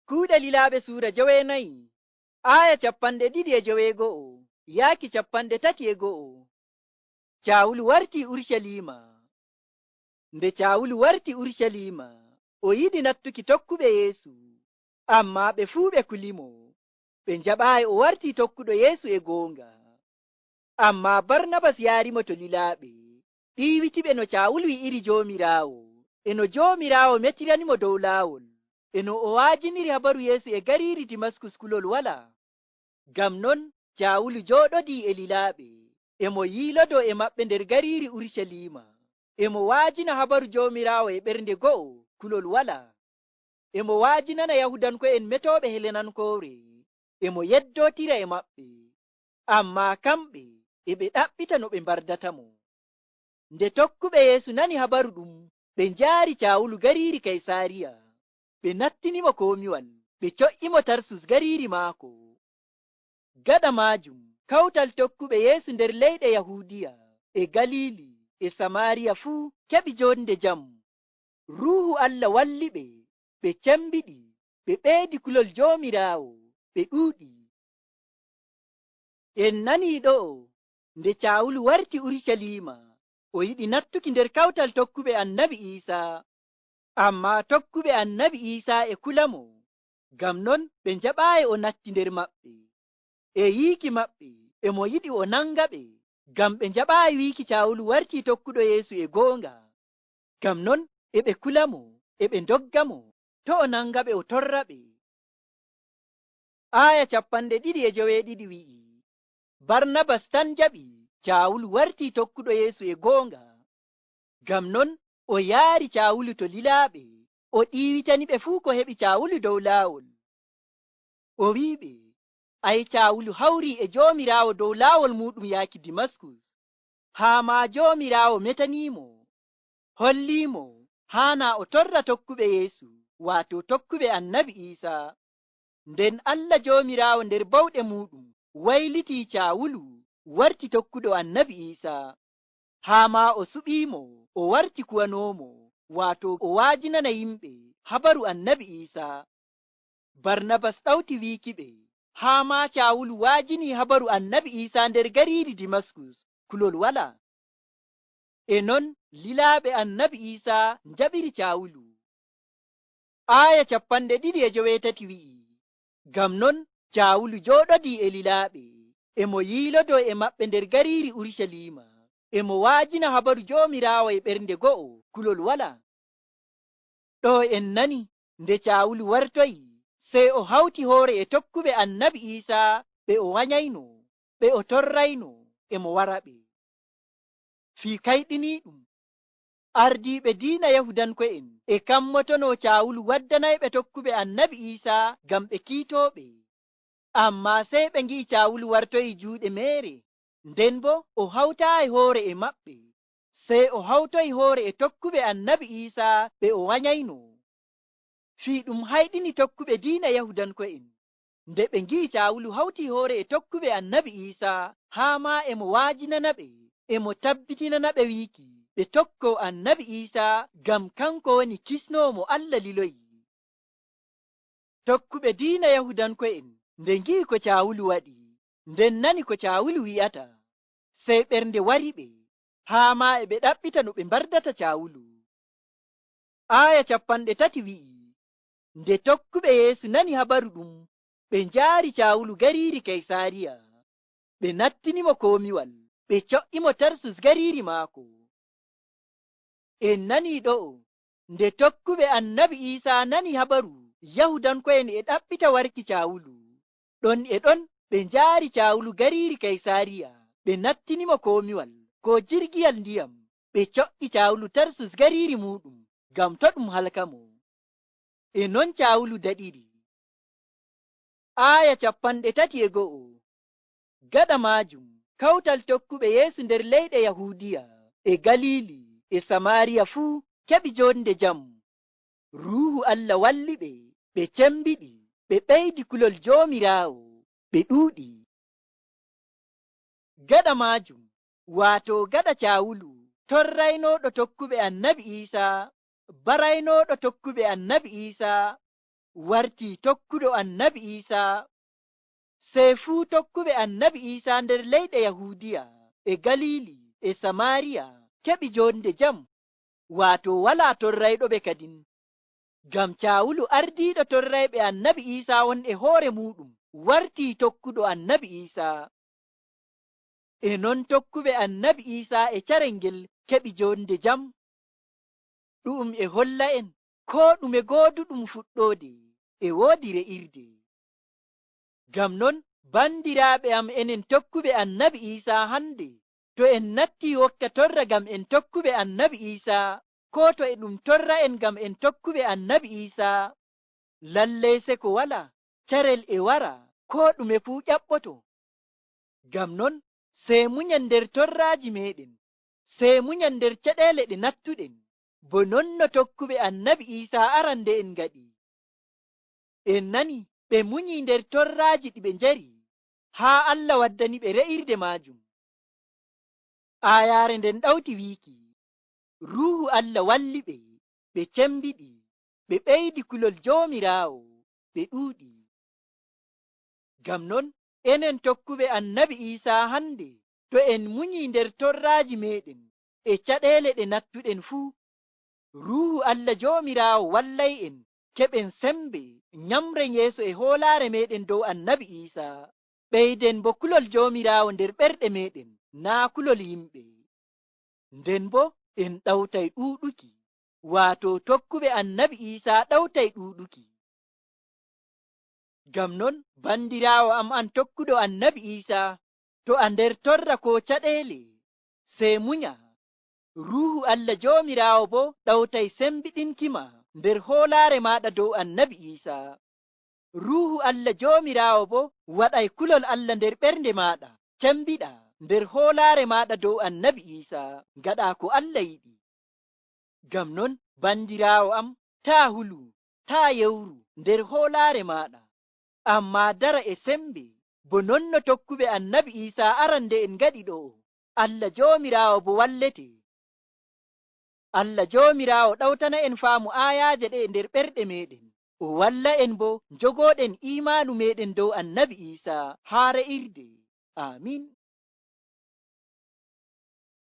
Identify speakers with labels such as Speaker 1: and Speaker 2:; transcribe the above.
Speaker 1: Kuuɗe Lilaaɓe Suura 9 aya 2:9 yaaki 3:1. Caawulu warti Urshalima. Nde Caawulu warti Urshalima, o yiɗi nattuki tokkuɓe Yeesu, amma ɓe fuu ɓe kulimo. Ɓe njaɓaayi o warti tokkuɗo Yeesu e goonga. Amma Barnabas yaarimo to Lilaaɓe, ɗiiwitiɓe no Caawulu wi'iri Joomiraawo, e no Joomiraawo metiranimo dow laawol, e no o waajiniri habaru Yeesu e gariiri Dimaskus kulol wala. Ngam non Caawulu jooɗodii e Lilaaɓe, e mo yiilodo e maɓɓe nder gariiri Urshalima, e mo waajina habaru Joomiraawo e ɓernde go'o kulol wala. E mo waajinana Yahudanko'en metooɓe Helenankoore, e mo yeddootira e maɓɓe, amma kamɓe e ɓe ɗaɓɓita no ɓe mbardatamo. Nde tokkuɓe Yeesu nani habaru ɗum, ɓe njaari Caawulu gariiri Kaysaariya. Ɓe nattinimo komiwal, ɓe co'imo Tarsus gariiri maako. Gaɗa maajum, kawtal tokkuɓe Yeesu nder leyɗe Yahuudiya, e Galili, e Samaariya fuu keɓi jonde jam. Ruuhu Allah walli ɓe, ɓe cembiɗi, ɓe ɓeedi kulol Joomiraawo, ɓe ɗuuɗi. En nanii ɗo'o, nde Caawulu warti Urshalima, o yiɗi nattuki nder kawtal tokkuɓe Annabi Iisaa. Amma tokkuɓe Annabi Iisaa e kulamo, ngam non ɓe njaɓaayi o natti nder maɓɓe. E yiiki maɓɓe, e mo yiɗi o nanga ɓe, ngam ɓe njaɓaayi wiiki Caawulu warti tokkuɗo Yeesu e goonga. Ngam non e ɓe kulamo, e ɓe ndoggamo, to o nanga ɓe o torra ɓe. Aya 2:2 wi'i, Barnabas tan jaɓi Caawulu warti tokkuɗo Yeesu e goonga. Ngam non o yaari Caawulu to Lilaaɓe, o ɗiiwitani ɓe fuu ko heɓi Caawulu dow laawol. O wi'iɓe, ai Caawulu hawri e Joomiraawo dow laawol muɗum yaaki Dimaskus, haa ma Joomiraawo metanimo, hollimo haana o torra tokkuɓe Yeesu, waato tokkuɓe Annabi Iisaa. Nden Allah Joomiraawo nder bawɗe muɗum wayliti Caawulu warti tokkuɗo Annabi Iisaa, haa ma o suɓimo o warti kuwanomo, waato o waajinana yimɓe habaru Annabi Iisaa. Barnabas ɗawti wiikiɓe, haa ma Caawulu waajini habaru Annabi Iisaa nder gariiri Dimaskus kulol wala. E non lilaaɓe Annabi Iisaa njaɓiri Caawulu. Aya 2:8 wi'i, ngam non Caawulu jooɗodii e lilaaɓe, e mo yiilodo e maɓɓe nder gariiri Urshalima, e mo waajina habaru Joomiraawo e ɓernde go'o kulol wala. Ɗo en nani nde Caawulu wartoyi, sey o hawti hoore e tokkuɓe Annabi Iisaa, ɓe o wanyayno, ɓe o torrayno, e mo wara ɓe. Fii kayɗiniiɗum, ardiiɓe diina Yahudanko'en e kammotono Caawulu waddanayɓe tokkuɓe Annabi Iisaa ngam ɓe kiitooɓe. Amma sey ɓe ngi'i Caawulu wartoyi juuɗe meere, nden bo o hawtaayi hoore e maɓɓe, sey o hawtoyi hoore e tokkuɓe Annabi Iisaa, ɓe o wanyayno. Fii ɗum hayɗini tokkuɓe diina Yahudanko'en, nde ɓe ngi'i Caawulu hawti hoore e tokkuɓe Annabi Iisaa, haa ma e mo waajinana ɓe, e mo tabbitinana ɓe wiiki ɓe tokko Annabi Iisaa, ngam kanko woni kisnoowo mo Allah liloyi. Tokkuɓe diina Yahudanko'en nde ngi'i ko Caawulu waɗi, nden nani ko Caawulu wi'ata, sey ɓernde wari ɓe, haa ma e ɓe ɗaɓɓita no ɓe mbardata Caawulu. Aya 3 wi'i, nde tokkuɓe Yeesu nani habaru ɗum, ɓe njaari Caawulu gariiri Kaysaariya, ɓe nattinimo komiwal, ɓe co'imo Tarsus gariiri maako. En nani ɗo'o, nde tokkuɓe Annabi Iisaa nani habaru Yahudanko'en e ɗaɓɓita warki Caawulu, ɗon e ɗon ɓe njaari Caawulu gariiri Kaysaariya, ɓe nattinimo komiwal ko jirgiyal ndiyam, ɓe co'i Caawulu Tarsus gariiri muɗum, ngam to ɗum halkamo. E non Caawulu daɗiri. Aya 3:1. Gaɗa maajum, kawtal tokkuɓe Yeesu nder leyɗe Yahuudiya, e Galili, e Samaariya fuu keɓi jonde jam. Ruuhu Allah walli ɓe, ɓe cembiɗi, ɓe ɓeydi kulol Joomiraawo, ɓe ɗuuɗi. Gaɗa maajum, waato gaɗa Caawulu torraynooɗo tokkuɓe Annabi Iisaa, baraynooɗo tokkuɓe Annabi Iisaa, wartii tokkuɗo annabi Iisaa. Sey fuu tokkuɓe annabi Iisaa nder leyɗe Yahuudiya e Galiili e Samaariya keɓi jonde jam, waato walaa torrayɗo ɓe kadin. Ngam Caawulu ardiiɗo torrayɓe annabi Iisaa won e hoore muɗum wartii tokkuɗo annabi Iisaa. E non tokkuɓe annabi Iisaa e carel ngel keɓi jonde jam. Ɗum e holla en koo ɗume gooduɗum fuɗɗoode e woodi re'irde. Ngam non bandiraaɓe am, enen tokkuɓe annabi Iisaa hande, to en nattii wokka torra ngam en tokkuɓe annabi Iisaa, koo to e ɗum torra en ngam en tokkuɓe annabi Iisaa, lallay se ko wala carel e wara koo ɗume fuu ƴaɓɓoto. Ngam non sey munyan nder torraaji meɗen, sey munyan nder caɗeele ɗe nattuɗen, bo non no tokkuɓe annabi Iisaa arande en ngaɗi. En nani ɓe munyi nder torraaji ɗi ɓe njari, haa Allah waddani ɓe re'irde maajum. Aayaare nden ɗawti wiiki, Ruuhu Allah walli ɓe, ɓe cembiɗi, ɓe ɓeydi kulol Joomiraawo, ɓe ɗuuɗi. Ngam non enen tokkuɓe annabi Iisaa hande, to en munyi nder torraaji meɗen e caɗeele ɗe nattuɗen fuu, Ruuhu Allah Joomiraawo wallay en keɓen sembe nyamren yeeso e hoolaare meɗen dow annabi Iisaa. Ɓeyden bo kulol Joomiraawo nder ɓerɗe meɗen, naa kulol yimɓe. Nden bo en ɗawtay ɗuuɗuki, waato tokkuɓe annabi Iisaa ɗawtay ɗuuɗuki. Ngam non bandiraawo am an tokkuɗo annabi Iisaa, to a nder torra ko caɗeele, sey munya. Ruuhu Allah Joomiraawo bo ɗawtay sembiɗinkima nder hoolaare maaɗa dow annabi Iisaa. Ruuhu Allah Joomiraawo bo waɗay kulol Allah nder ɓernde maaɗa, cembiɗa nder hoolaare maaɗa dow annabi Iisaa, ngaɗa ko Allah yiɗi. Ngam non bandiraawo am, taa hulu, taa yewru nder hoolaare maaɗa, amma dara e sembe, bo non no tokkuɓe annabi Iisaa arande en ngaɗi ɗo. Allah Joomiraawo bo wallete. Allah Joomiraawo ɗawtana en faamu aayaaje ɗe nder ɓerɗe meɗen, o walla en bo njogooɗen imaanu meɗen dow annabi Iisaa haa re'irde. Amin.